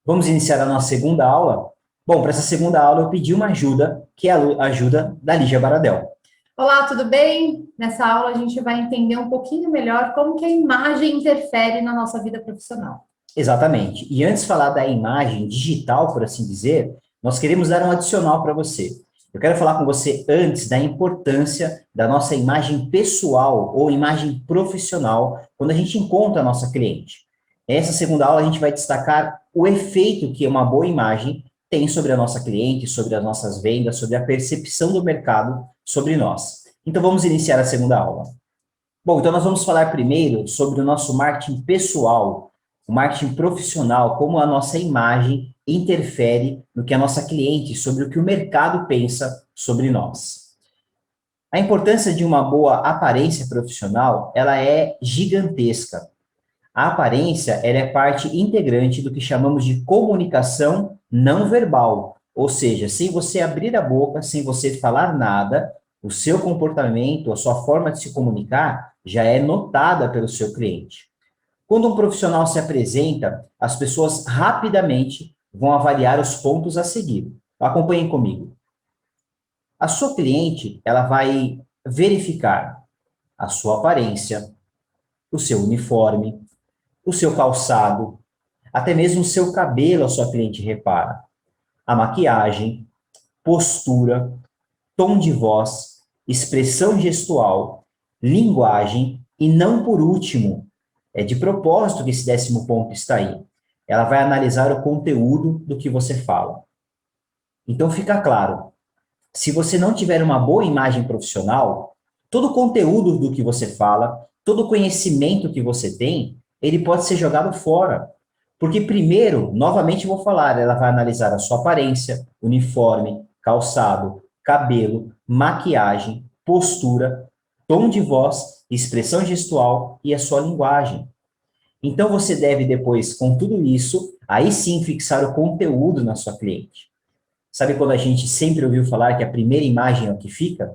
Vamos iniciar a nossa segunda aula? Bom, para essa segunda aula eu pedi uma ajuda, que é a ajuda da Lígia Baradel. Olá, tudo bem? Nessa aula a gente vai entender um pouquinho melhor como que a imagem interfere na nossa vida profissional. Exatamente. E antes de falar da imagem digital, por assim dizer, nós queremos dar um adicional para você. Eu quero falar com você antes da importância da nossa imagem pessoal ou imagem profissional quando a gente encontra a nossa cliente. Nessa segunda aula a gente vai destacar o efeito que uma boa imagem tem sobre a nossa cliente, sobre as nossas vendas, sobre a percepção do mercado sobre nós. Então vamos iniciar a segunda aula. Bom, então nós vamos falar primeiro sobre o nosso marketing pessoal, o marketing profissional, como a nossa imagem interfere no que a nossa cliente, sobre o que o mercado pensa sobre nós. A importância de uma boa aparência profissional, ela é gigantesca. A aparência, ela é parte integrante do que chamamos de comunicação não verbal, ou seja, sem você abrir a boca, sem você falar nada, o seu comportamento, a sua forma de se comunicar já é notada pelo seu cliente. Quando um profissional se apresenta, as pessoas rapidamente vão avaliar os pontos a seguir. Acompanhem comigo. A sua cliente, ela vai verificar a sua aparência, o seu uniforme, o seu calçado, até mesmo o seu cabelo, a sua cliente repara. A maquiagem, postura, tom de voz, expressão gestual, linguagem e, não por último, é de propósito que esse 10º ponto está aí. Ela vai analisar o conteúdo do que você fala. Então fica claro, se você não tiver uma boa imagem profissional, todo o conteúdo do que você fala, todo o conhecimento que você tem, ele pode ser jogado fora. Porque primeiro, novamente vou falar, ela vai analisar a sua aparência, uniforme, calçado, cabelo, maquiagem, postura, tom de voz, expressão gestual e a sua linguagem. Então você deve depois, com tudo isso, aí sim fixar o conteúdo na sua cliente. Sabe quando a gente sempre ouviu falar que a primeira imagem é o que fica?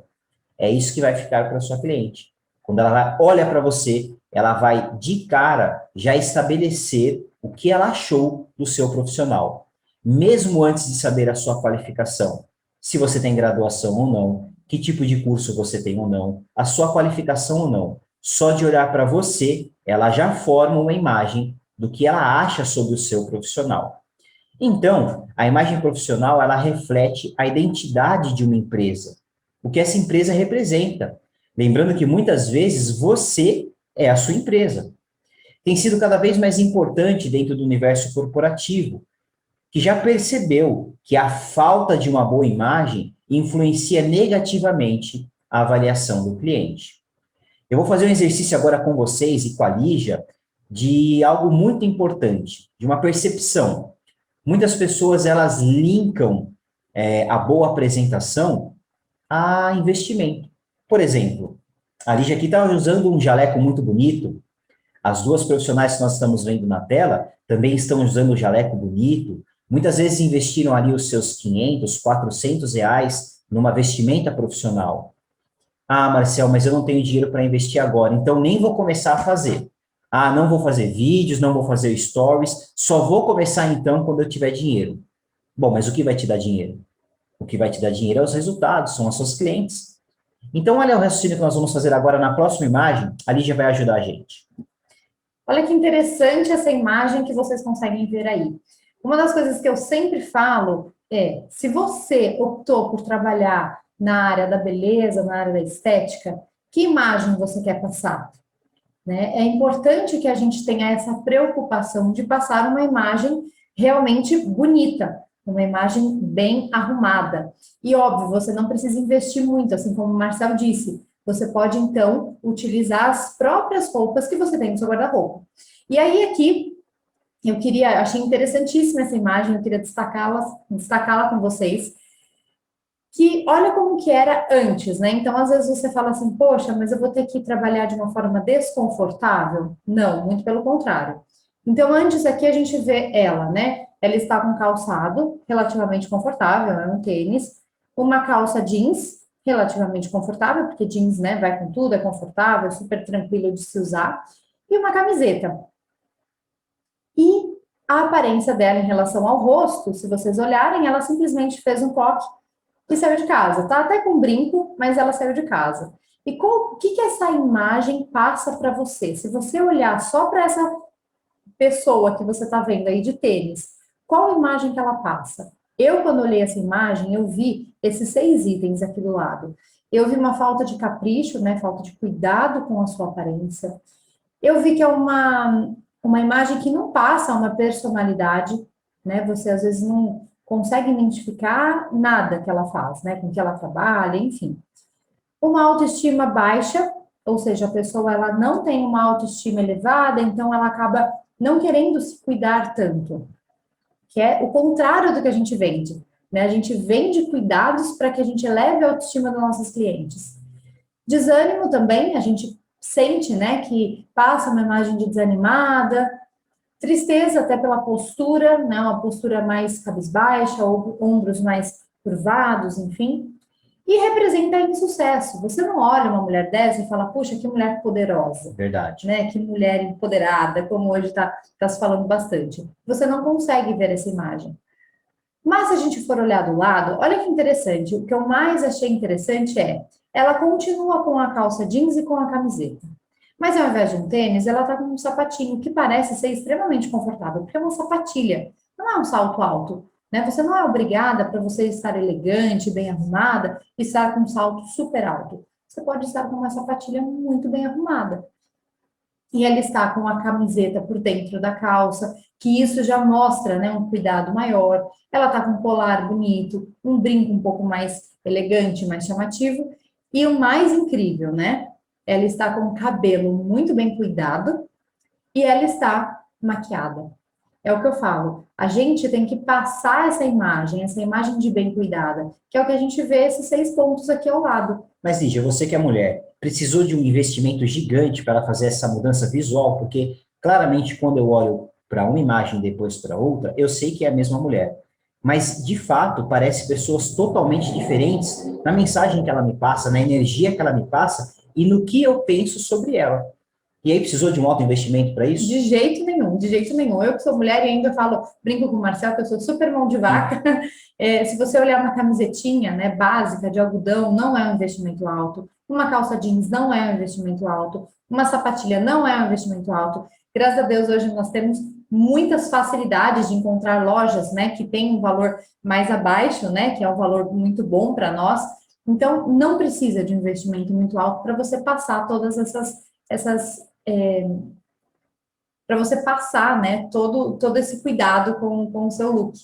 É isso que vai ficar para a sua cliente. Quando ela olha para você, ela vai de cara já estabelecer o que ela achou do seu profissional, mesmo antes de saber a sua qualificação, se você tem graduação ou não, que tipo de curso você tem ou não, a sua qualificação ou não. Só de olhar para você, ela já forma uma imagem do que ela acha sobre o seu profissional. Então, a imagem profissional, ela reflete a identidade de uma empresa, o que essa empresa representa. Lembrando que muitas vezes você é a sua empresa. Tem sido cada vez mais importante dentro do universo corporativo, que já percebeu que a falta de uma boa imagem influencia negativamente a avaliação do cliente. Eu vou fazer um exercício agora com vocês e com a Lígia de algo muito importante, de uma percepção. Muitas pessoas, elas linkam a boa apresentação a investimento. Por exemplo, a Lígia aqui está usando um jaleco muito bonito, as duas profissionais que nós estamos vendo na tela também estão usando o jaleco bonito, muitas vezes investiram ali os seus 500, 400 reais numa vestimenta profissional. Ah, Marcel, mas eu não tenho dinheiro para investir agora, então nem vou começar a fazer. Ah, não vou fazer vídeos, não vou fazer stories, só vou começar então quando eu tiver dinheiro. Bom, mas o que vai te dar dinheiro? O que vai te dar dinheiro é os resultados, são as suas clientes. Então, olha o raciocínio que nós vamos fazer agora na próxima imagem, a Lígia vai ajudar a gente. Olha que interessante essa imagem que vocês conseguem ver aí. Uma das coisas que eu sempre falo é, se você optou por trabalhar na área da beleza, na área da estética, que imagem você quer passar? Né? É importante que a gente tenha essa preocupação de passar uma imagem realmente bonita, uma imagem bem arrumada. E óbvio, você não precisa investir muito, assim como o Marcel disse. Você pode, então, utilizar as próprias roupas que você tem no seu guarda-roupa. E aí, aqui, achei interessantíssima essa imagem, eu queria destacá-la com vocês, que olha como que era antes, né? Então, às vezes você fala assim, poxa, mas eu vou ter que trabalhar de uma forma desconfortável? Não, muito pelo contrário. Então, antes aqui a gente vê ela, né? Ela está com um calçado relativamente confortável, é um tênis, uma calça jeans relativamente confortável, porque jeans, né, vai com tudo, é confortável, é super tranquilo de se usar, e uma camiseta. E A aparência dela em relação ao rosto, se vocês olharem, ela simplesmente fez um coque e saiu de casa. Tá até com brinco, mas ela saiu de casa. E o que essa imagem passa para você? Se você olhar só para essa pessoa que você está vendo aí de tênis, qual imagem que ela passa? Eu, quando olhei essa imagem, eu vi esses 6 itens aqui do lado. Eu vi uma falta de capricho, né? Falta de cuidado com a sua aparência. Eu vi que é uma imagem que não passa uma personalidade, né? Você às vezes não consegue identificar nada que ela faz, né? Com que ela trabalha, enfim. Uma autoestima baixa, ou seja, a pessoa ela não tem uma autoestima elevada, então ela acaba não querendo se cuidar tanto, que é o contrário do que a gente vende, né? A gente vende cuidados para que a gente eleve a autoestima dos nossos clientes. Desânimo também, a gente sente, né, que passa uma imagem de desanimada, tristeza até pela postura, né, uma postura mais cabisbaixa, ou ombros mais curvados, enfim. E representa insucesso. Você não olha uma mulher dessa e fala, puxa, que mulher poderosa, Verdade. né? Que mulher empoderada, como hoje está se falando bastante. Você não consegue ver essa imagem. Mas se a gente for olhar do lado, olha que interessante. O que eu mais achei interessante é, ela continua com a calça jeans e com a camiseta. Mas ao invés de um tênis, ela está com um sapatinho que parece ser extremamente confortável, porque é uma sapatilha, não é um salto alto. Né? Você não é obrigada, para você estar elegante, bem arrumada, estar com um salto super alto. Você pode estar com uma sapatilha muito bem arrumada. E ela está com a camiseta por dentro da calça, que isso já mostra, né, um cuidado maior. Ela está com um colar bonito, um brinco um pouco mais elegante, mais chamativo. E o mais incrível, né? Ela está com o cabelo muito bem cuidado e ela está maquiada. É o que eu falo. A gente tem que passar essa imagem de bem cuidada, que é o que a gente vê esses 6 pontos aqui ao lado. Mas, Lígia, você que é mulher, precisou de um investimento gigante para fazer essa mudança visual, porque claramente quando eu olho para uma imagem e depois para outra, eu sei que é a mesma mulher. Mas, de fato, parece pessoas totalmente diferentes na mensagem que ela me passa, na energia que ela me passa e no que eu penso sobre ela. E aí precisou de um alto investimento para isso? De jeito nenhum, de jeito nenhum. Eu que sou mulher e ainda falo, brinco com o Marcel, que eu sou super mão de vaca. Se você olhar uma camisetinha, né, básica de algodão, não é um investimento alto. Uma calça jeans não é um investimento alto. Uma sapatilha não é um investimento alto. Graças a Deus, hoje nós temos muitas facilidades de encontrar lojas, né, que tem um valor mais abaixo, né, que é um valor muito bom para nós. Então, não precisa de um investimento muito alto para você passar todas essas para você passar, né, todo esse cuidado com o seu look.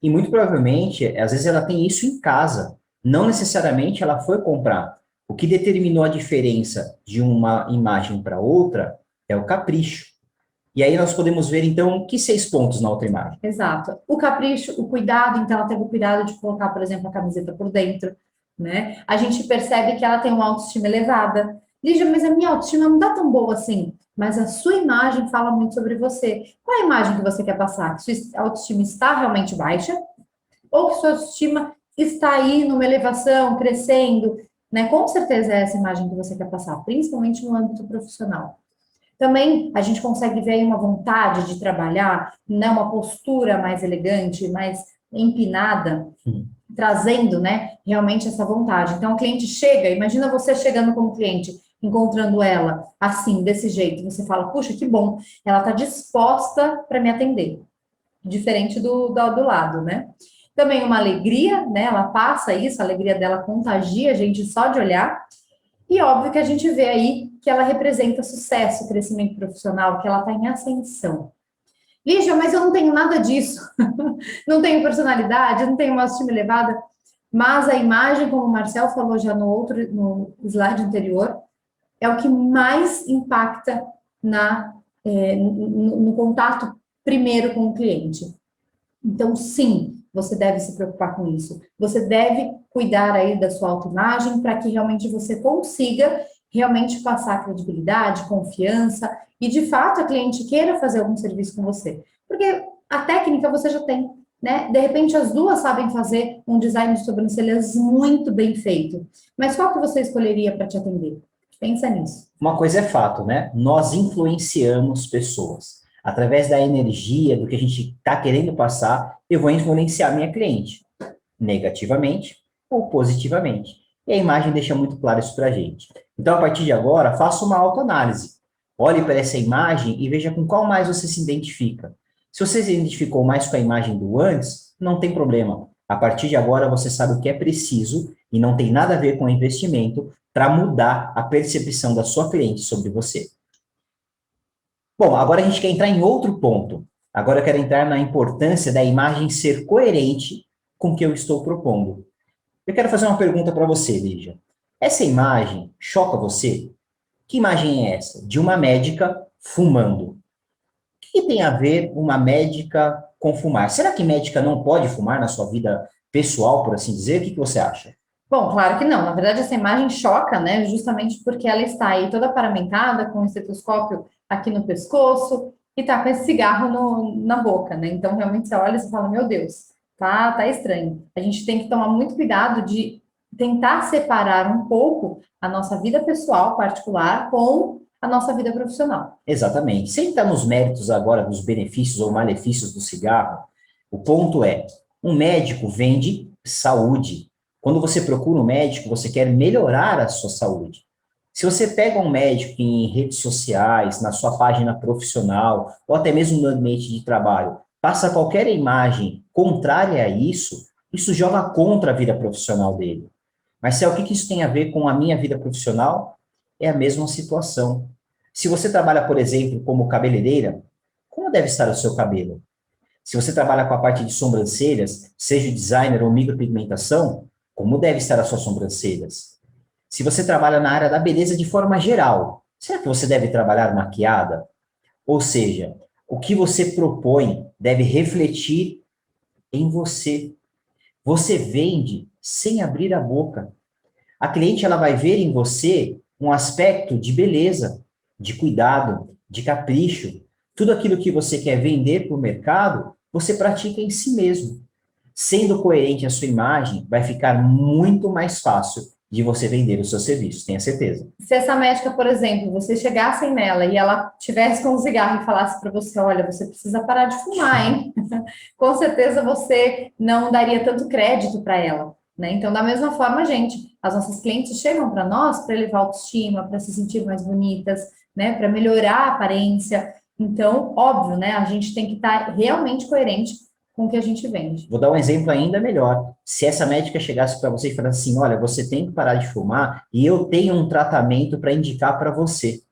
E muito provavelmente, às vezes ela tem isso em casa, não necessariamente ela foi comprar. O que determinou a diferença de uma imagem para outra é o capricho. E aí nós podemos ver, então, que 6 pontos na outra imagem. Exato. O capricho, o cuidado, então ela teve o cuidado de colocar, por exemplo, a camiseta por dentro, né? A gente percebe que ela tem uma autoestima elevada. Lígia, mas a minha autoestima não tá tão boa assim. Mas a sua imagem fala muito sobre você. Qual é a imagem que você quer passar? Que sua autoestima está realmente baixa? Ou que sua autoestima está aí numa elevação, crescendo, né? Com certeza é essa imagem que você quer passar, principalmente no âmbito profissional. Também a gente consegue ver aí uma vontade de trabalhar, né? Uma postura mais elegante, mais empinada, trazendo, né? Realmente essa vontade. Então, o cliente chega, imagina você chegando como cliente, encontrando ela assim, desse jeito, você fala, puxa, que bom, ela está disposta para me atender, diferente do lado, né? Também uma alegria, né? Ela passa isso, a alegria dela contagia a gente só de olhar. E óbvio que a gente vê aí que ela representa sucesso, crescimento profissional, que ela está em ascensão. Lígia, mas eu não tenho nada disso. Não tenho personalidade, não tenho uma autoestima elevada. Mas a imagem, como o Marcel falou já no slide anterior, é o que mais impacta no contato primeiro com o cliente. Então, sim, você deve se preocupar com isso. Você deve cuidar aí da sua autoimagem para que realmente você consiga realmente passar credibilidade, confiança e, de fato, a cliente queira fazer algum serviço com você. Porque a técnica você já tem, né? De repente, as duas sabem fazer um design de sobrancelhas muito bem feito. Mas qual que você escolheria para te atender? Pensa nisso. Uma coisa é fato, né? Nós influenciamos pessoas. através da energia, do que a gente está querendo passar, eu vou influenciar minha cliente, negativamente ou positivamente. E a imagem deixa muito claro isso para a gente. Então, a partir de agora, faça uma autoanálise. Olhe para essa imagem e veja com qual mais você se identifica. Se você se identificou mais com a imagem do antes, não tem problema. A partir de agora, você sabe o que é preciso e não tem nada a ver com investimento para mudar a percepção da sua cliente sobre você. Bom, agora a gente quer entrar em outro ponto. Agora eu quero entrar na importância da imagem ser coerente com o que eu estou propondo. Eu quero fazer uma pergunta para você, Lígia. Essa imagem choca você? Que imagem é essa? De uma médica fumando. O que tem a ver uma médica com fumar? Será que médica não pode fumar na sua vida pessoal, por assim dizer? O que você acha? Bom, claro que não. Na verdade, essa imagem choca, né? Justamente porque ela está aí toda paramentada, com o estetoscópio aqui no pescoço e tá com esse cigarro na boca, né? Então, realmente, você olha e você fala, meu Deus, tá estranho. A gente tem que tomar muito cuidado de tentar separar um pouco a nossa vida pessoal, particular, com a nossa vida profissional. Exatamente. Sem entrar nos méritos agora dos benefícios ou malefícios do cigarro, o ponto é, um médico vende saúde. Quando você procura um médico, você quer melhorar a sua saúde. Se você pega um médico em redes sociais, na sua página profissional, ou até mesmo no ambiente de trabalho, passa qualquer imagem contrária a isso, isso joga contra a vida profissional dele. Mas o que isso tem a ver com a minha vida profissional? É a mesma situação. Se você trabalha, por exemplo, como cabeleireira, como deve estar o seu cabelo? Se você trabalha com a parte de sobrancelhas, seja designer ou micropigmentação, como deve estar as suas sobrancelhas? Se você trabalha na área da beleza de forma geral, será que você deve trabalhar maquiada? Ou seja, o que você propõe deve refletir em você. Você vende sem abrir a boca. A cliente ela vai ver em você um aspecto de beleza, de cuidado, de capricho. Tudo aquilo que você quer vender para o mercado, você pratica em si mesmo. Sendo coerente a sua imagem, vai ficar muito mais fácil de você vender os seus serviços, tenha certeza. Se essa médica, por exemplo, você chegasse nela e ela tivesse com um cigarro e falasse para você, olha, você precisa parar de fumar, hein? Com certeza você não daria tanto crédito para ela, né? Então, da mesma forma, gente, as nossas clientes chegam para nós para elevar a autoestima, para se sentir mais bonitas, né? Para melhorar a aparência. Então, óbvio, né? A gente tem que estar realmente coerente com o que a gente vende. Vou dar um exemplo ainda melhor. Se essa médica chegasse para você e falasse assim, olha, você tem que parar de fumar e eu tenho um tratamento para indicar para você.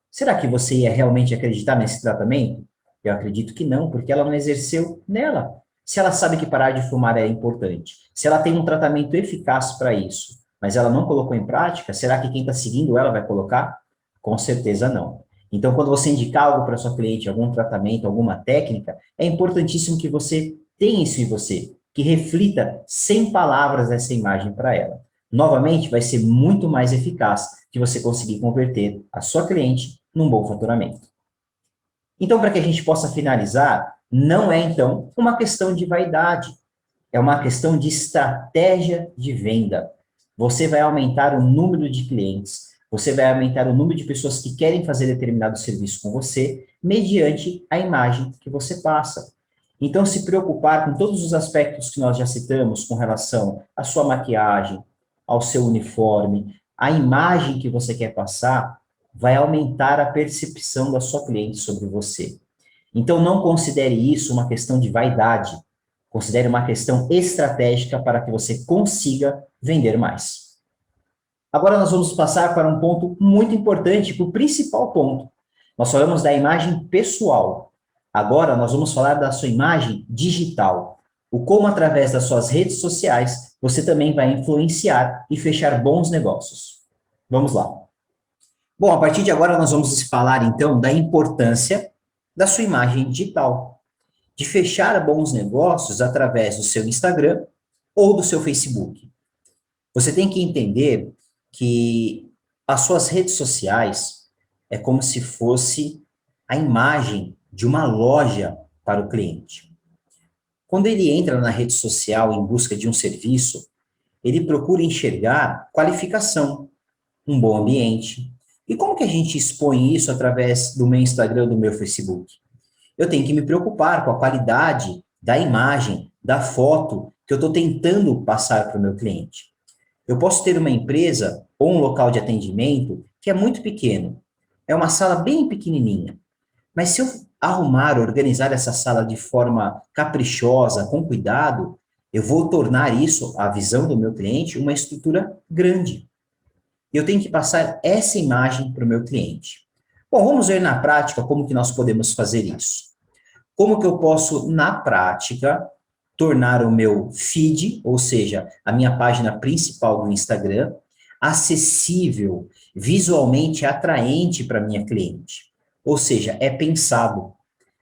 Será que você ia realmente acreditar nesse tratamento? Eu acredito que não, porque ela não exerceu nela. Se ela sabe que parar de fumar é importante, se ela tem um tratamento eficaz para isso, mas ela não colocou em prática, será que quem está seguindo ela vai colocar? Com certeza não. Então, quando você indicar algo para sua cliente, algum tratamento, alguma técnica, é importantíssimo que você tenha isso em você, que reflita sem palavras essa imagem para ela. Novamente, vai ser muito mais eficaz que você conseguir converter a sua cliente num bom faturamento. Então, para que a gente possa finalizar, não é, então, uma questão de vaidade, é uma questão de estratégia de venda. Você vai aumentar o número de clientes, você vai aumentar o número de pessoas que querem fazer determinado serviço com você, mediante a imagem que você passa. Então, se preocupar com todos os aspectos que nós já citamos com relação à sua maquiagem, ao seu uniforme, a imagem que você quer passar, vai aumentar a percepção da sua cliente sobre você. Então, não considere isso uma questão de vaidade, considere uma questão estratégica para que você consiga vender mais. Agora nós vamos passar para um ponto muito importante, para o principal ponto. Nós falamos da imagem pessoal. Agora nós vamos falar da sua imagem digital. O como, através das suas redes sociais, você também vai influenciar e fechar bons negócios. Vamos lá. Bom, a partir de agora nós vamos falar, então, da importância da sua imagem digital, de fechar bons negócios através do seu Instagram ou do seu Facebook. Você tem que entender que as suas redes sociais é como se fosse a imagem de uma loja para o cliente. Quando ele entra na rede social em busca de um serviço, ele procura enxergar qualificação, um bom ambiente. E como que a gente expõe isso através do meu Instagram, do meu Facebook? eu tenho que me preocupar com a qualidade da imagem, da foto que eu estou tentando passar para o meu cliente. Eu posso ter uma empresa ou um local de atendimento que é muito pequeno, é uma sala bem pequenininha, mas se eu arrumar, organizar essa sala de forma caprichosa, com cuidado, eu vou tornar isso, a visão do meu cliente, uma estrutura grande. Eu tenho que passar essa imagem para o meu cliente. Bom, vamos ver na prática como que nós podemos fazer isso. Como que eu posso, na prática, tornar o meu feed, ou seja, a minha página principal do Instagram, acessível, visualmente atraente para minha cliente? Ou seja, é pensado.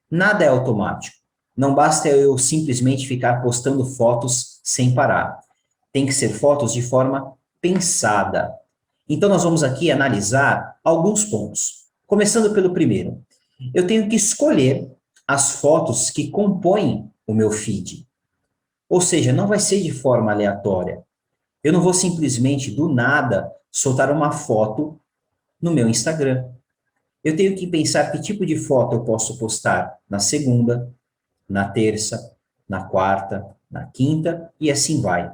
Nada é automático. Não basta eu simplesmente ficar postando fotos sem parar. Tem que ser fotos de forma pensada. Então, nós vamos aqui analisar alguns pontos. Começando pelo primeiro. Eu tenho que escolher as fotos que compõem o meu feed. Ou seja, não vai ser de forma aleatória. Eu não vou simplesmente, do nada, soltar uma foto no meu Instagram. Eu tenho que pensar que tipo de foto eu posso postar na segunda, na terça, na quarta, na quinta, e assim vai.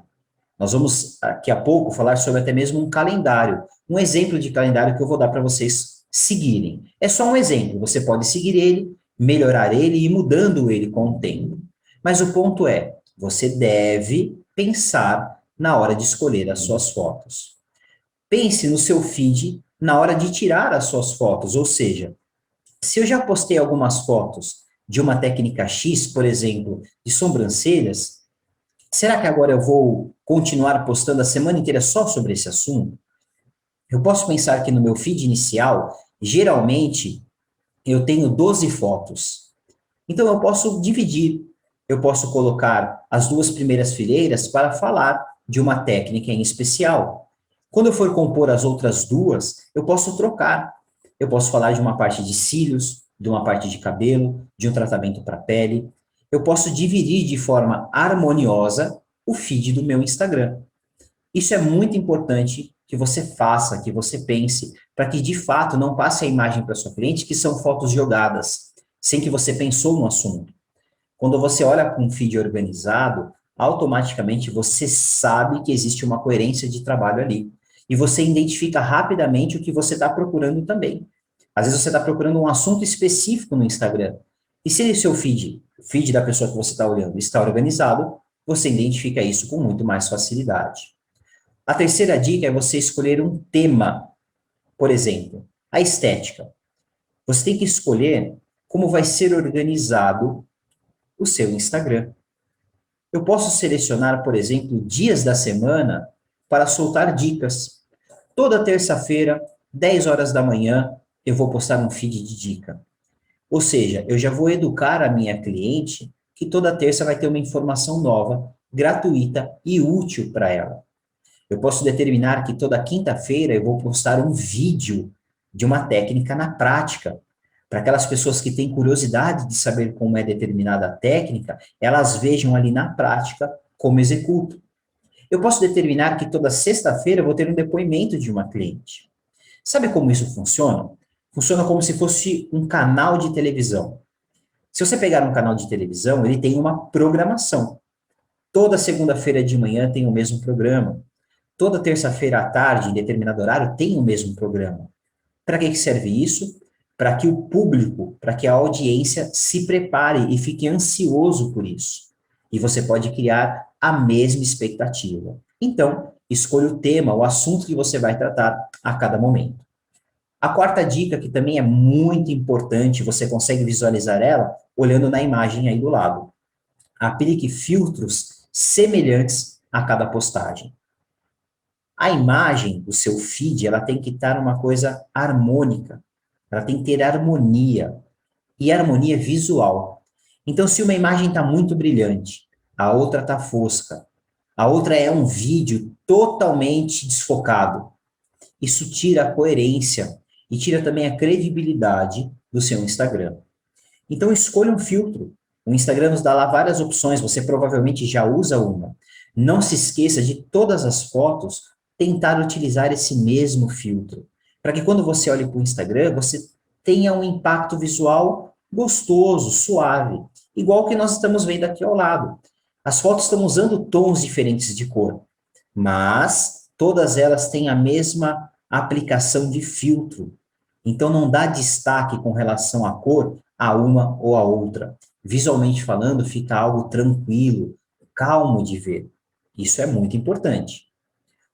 Nós vamos, daqui a pouco, falar sobre até mesmo um calendário. Um exemplo de calendário que eu vou dar para vocês seguirem. É só um exemplo, você pode seguir ele, melhorar ele e ir mudando ele com o tempo. Mas o ponto é, você deve pensar na hora de escolher as suas fotos. Pense no seu feed na hora de tirar as suas fotos, ou seja, se eu já postei algumas fotos de uma técnica X, por exemplo, de sobrancelhas, será que agora eu vou continuar postando a semana inteira só sobre esse assunto? Eu posso pensar que no meu feed inicial, geralmente, eu tenho 12 fotos. Então, eu posso dividir. Eu posso colocar as duas primeiras fileiras para falar de uma técnica em especial. Quando eu for compor as outras duas, eu posso trocar. Eu posso falar de uma parte de cílios, de uma parte de cabelo, de um tratamento para pele. Eu posso dividir de forma harmoniosa o feed do meu Instagram. Isso é muito importante que você faça, que você pense, para que de fato não passe a imagem para sua cliente que são fotos jogadas, sem que você pensou no assunto. Quando você olha com um feed organizado, automaticamente você sabe que existe uma coerência de trabalho ali. E você identifica rapidamente o que você está procurando também. Às vezes você está procurando um assunto específico no Instagram. E se o seu feed, o feed da pessoa que você está olhando, está organizado, você identifica isso com muito mais facilidade. A terceira dica é você escolher um tema. Por exemplo, a estética. Você tem que escolher como vai ser organizado o seu Instagram. Eu posso selecionar, por exemplo, dias da semana para soltar dicas. Toda terça-feira, 10 horas da manhã, eu vou postar um feed de dica. Ou seja, eu já vou educar a minha cliente que toda terça vai ter uma informação nova, gratuita e útil para ela. Eu posso determinar que toda quinta-feira eu vou postar um vídeo de uma técnica na prática. Para aquelas pessoas que têm curiosidade de saber como é determinada a técnica, elas vejam ali na prática como executo. Eu posso determinar que toda sexta-feira eu vou ter um depoimento de uma cliente. Sabe como isso funciona? Funciona como se fosse um canal de televisão. Se você pegar um canal de televisão, ele tem uma programação. Toda segunda-feira de manhã tem o mesmo programa. Toda terça-feira à tarde, em determinado horário, tem o mesmo programa. Para que serve isso? Para que o público, para que a audiência se prepare e fique ansioso por isso. E você pode criar a mesma expectativa. Então, escolha o tema, o assunto que você vai tratar a cada momento. A quarta dica, que também é muito importante, você consegue visualizar ela olhando na imagem aí do lado. Aplique filtros semelhantes a cada postagem. A imagem do seu feed, ela tem que estar uma coisa harmônica. Ela tem que ter harmonia. E harmonia visual. Então, se uma imagem está muito brilhante, a outra está fosca, a outra é um vídeo totalmente desfocado, isso tira a coerência e tira também a credibilidade do seu Instagram. Então, escolha um filtro. O Instagram nos dá lá várias opções, você provavelmente já usa uma. Não se esqueça de todas as fotos tentar utilizar esse mesmo filtro, para que quando você olhe para o Instagram, você tenha um impacto visual gostoso, suave, igual que nós estamos vendo aqui ao lado. As fotos estão usando tons diferentes de cor, mas todas elas têm a mesma aplicação de filtro. Então não dá destaque com relação à cor a uma ou a outra. Visualmente falando, fica algo tranquilo, calmo de ver. Isso é muito importante.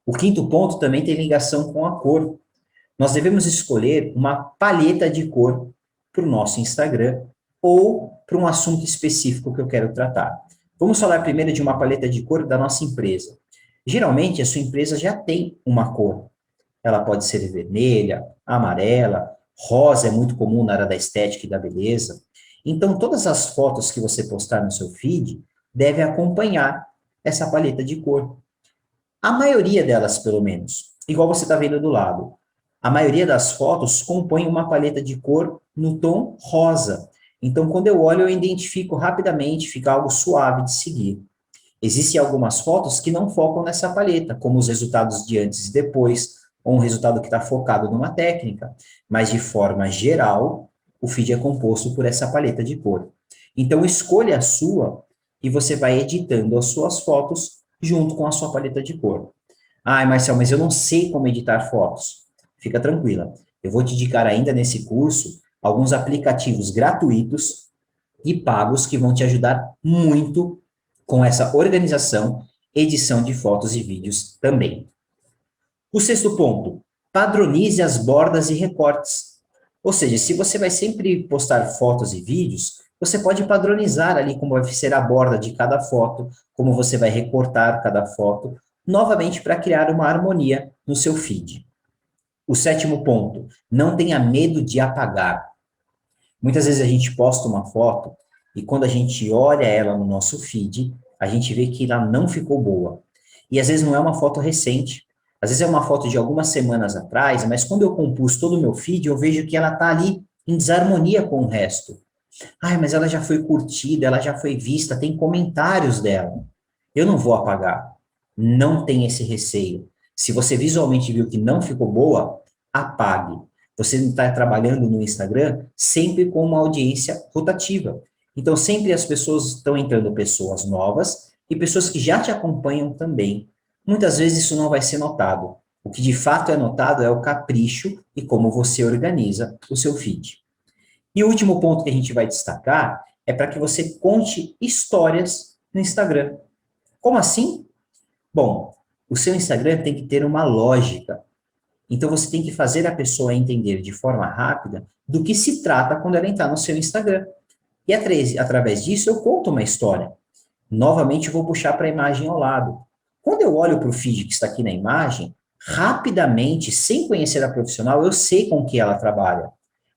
O quinto ponto também tem ligação com a cor. Nós devemos escolher uma paleta de cor para o nosso Instagram ou para um assunto específico que eu quero tratar. Vamos falar primeiro de uma paleta de cor da nossa empresa. Geralmente, a sua empresa já tem uma cor. Ela pode ser vermelha, amarela, rosa é muito comum na área da estética e da beleza. Então, todas as fotos que você postar no seu feed devem acompanhar essa paleta de cor. A maioria delas, pelo menos, igual você está vendo do lado. A maioria das fotos compõe uma paleta de cor no tom rosa. Então, quando eu olho, eu identifico rapidamente, fica algo suave de seguir. Existem algumas fotos que não focam nessa paleta, como os resultados de antes e depois, ou um resultado que está focado numa técnica, mas de forma geral, o feed é composto por essa paleta de cor. Então, escolha a sua e você vai editando as suas fotos junto com a sua paleta de cor. Ai, Marcel, mas eu não sei como editar fotos. Fica tranquila. Eu vou te indicar ainda nesse curso alguns aplicativos gratuitos e pagos que vão te ajudar muito com essa organização, edição de fotos e vídeos também. O sexto ponto, padronize as bordas e recortes. Ou seja, se você vai sempre postar fotos e vídeos, você pode padronizar ali como vai ser a borda de cada foto, como você vai recortar cada foto, novamente para criar uma harmonia no seu feed. O sétimo ponto, não tenha medo de apagar. Muitas vezes a gente posta uma foto e quando a gente olha ela no nosso feed, a gente vê que ela não ficou boa. E às vezes não é uma foto recente, às vezes é uma foto de algumas semanas atrás, mas quando eu compus todo o meu feed, eu vejo que ela está ali em desarmonia com o resto. Ai, mas ela já foi curtida, ela já foi vista, tem comentários dela. Eu não vou apagar. Não tem esse receio. Se você visualmente viu que não ficou boa, apague. Você está trabalhando no Instagram sempre com uma audiência rotativa. Então, sempre as pessoas estão entrando pessoas novas e pessoas que já te acompanham também. Muitas vezes isso não vai ser notado. O que de fato é notado é o capricho e como você organiza o seu feed. E o último ponto que a gente vai destacar é para que você conte histórias no Instagram. Como assim? Bom, o seu Instagram tem que ter uma lógica. Então, você tem que fazer a pessoa entender de forma rápida do que se trata quando ela entrar no seu Instagram. E através disso, eu conto uma história. Novamente, eu vou puxar para a imagem ao lado. Quando eu olho para o feed que está aqui na imagem, rapidamente, sem conhecer a profissional, eu sei com que ela trabalha.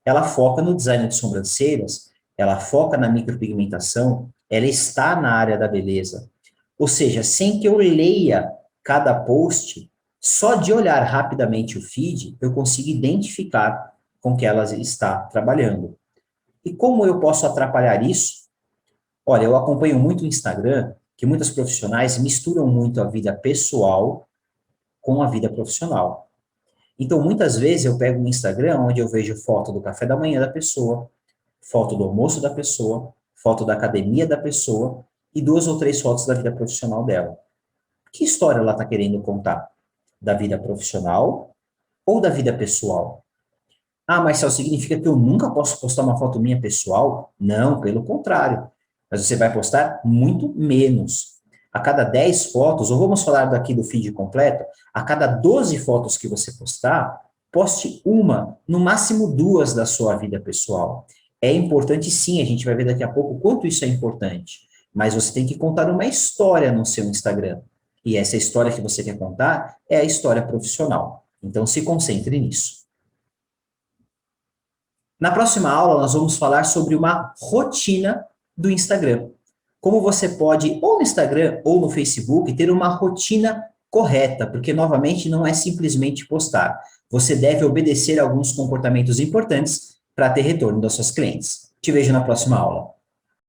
Ela foca no design de sobrancelhas, ela foca na micropigmentação, ela está na área da beleza. Ou seja, sem que eu leia cada post, só de olhar rapidamente o feed, eu consigo identificar com que ela está trabalhando. E como eu posso atrapalhar isso? Olha, eu acompanho muito o Instagram, que muitos profissionais misturam muito a vida pessoal com a vida profissional. Então, muitas vezes eu pego o Instagram, onde eu vejo foto do café da manhã da pessoa, foto do almoço da pessoa, foto da academia da pessoa e 2 ou 3 fotos da vida profissional dela. Que história ela está querendo contar? Da vida profissional ou da vida pessoal? Ah, mas isso significa que eu nunca posso postar uma foto minha pessoal? Não, pelo contrário. Mas você vai postar muito menos. A cada 10 fotos, ou vamos falar daqui do feed completo, a cada 12 fotos que você postar, poste uma, no máximo 2 da sua vida pessoal. É importante sim, a gente vai ver daqui a pouco o quanto isso é importante. Mas você tem que contar uma história no seu Instagram. E essa história que você quer contar é a história profissional. Então, se concentre nisso. Na próxima aula, nós vamos falar sobre uma rotina do Instagram. Como você pode, ou no Instagram ou no Facebook, ter uma rotina correta, porque, novamente, não é simplesmente postar. Você deve obedecer a alguns comportamentos importantes para ter retorno das suas clientes. Te vejo na próxima aula.